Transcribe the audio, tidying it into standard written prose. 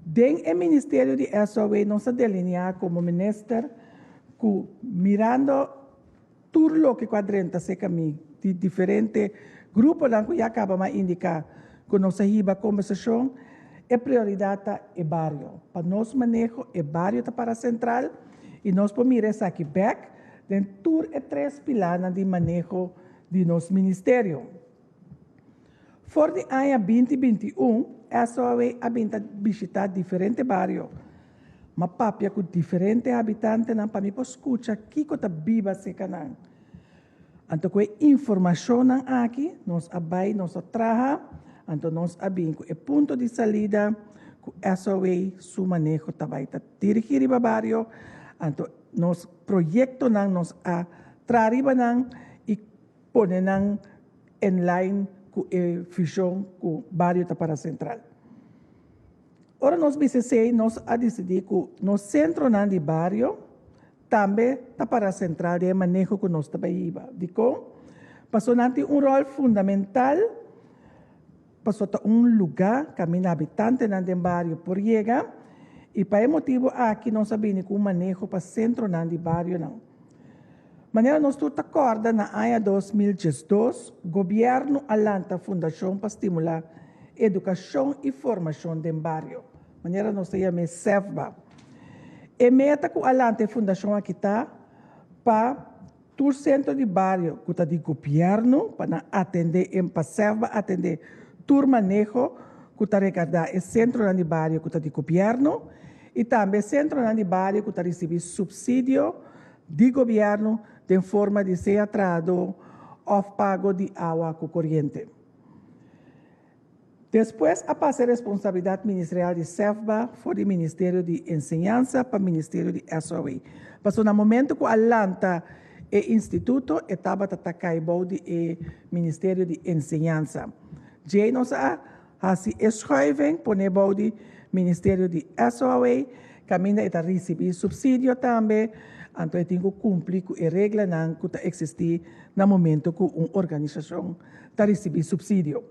Den el Ministerio de SOA nos delinea como minister que mirando todo lo que cuadrenta se caminha de diferente grupos que já acaba de indicar que nos iba a conversação é prioridade é barrio. Para nós manejo é barrio para a central e nós podemos mirar aqui back dentro de 3 pilares de manejo de nosso ministério. For de ano 2021, SOA ha visitado diferentes barrios. Mas papia com diferentes habitantes não para me escutar que está viva se canal. Então, com informação aqui, nós abai, nós traga, então nós abinco o ponto de saída, que SOA, su manejo, também dirigir o barrio, então nós projeto nós a trariba e poner em line com a visão que o barrio está para a central. Ora, nós BCC, nós a decidir que no centro do barrio também está para a central de manejo que nós também iba. Dico, passou um rol fundamental, passou lugar que os habitantes do barrio por chegar, e para esse motivo aqui nós sabemos que o manejo para o centro do barrio não. Maneira nós tudo acorda na ano 2012, o governo alanta a fundação para estimular educação e formação do barrio. Maneira nós chamamos SEFBA. E meta que alanta a fundação aqui está para o centro de barrio que está de governo para atender para SEFBA atender todo manejo que está recordar o centro de barrio que está de governo e também o centro de barrio que está recebendo subsídio de governo de forma de ser atrado ou pago de água corrente. Depois, a passar a responsabilidade ministerial de SEFBA foi do Ministério de Enseñanza para o Ministério de SOA. Passou no momento que alanta o Instituto, estava atacando do Ministério de Enseñanza. Já nós assim escrevem, poner do Ministério de SOA, caminha está receber subsídio também, então tem que cumprir com a regra que existe no momento que uma organização está recebendo subsídio.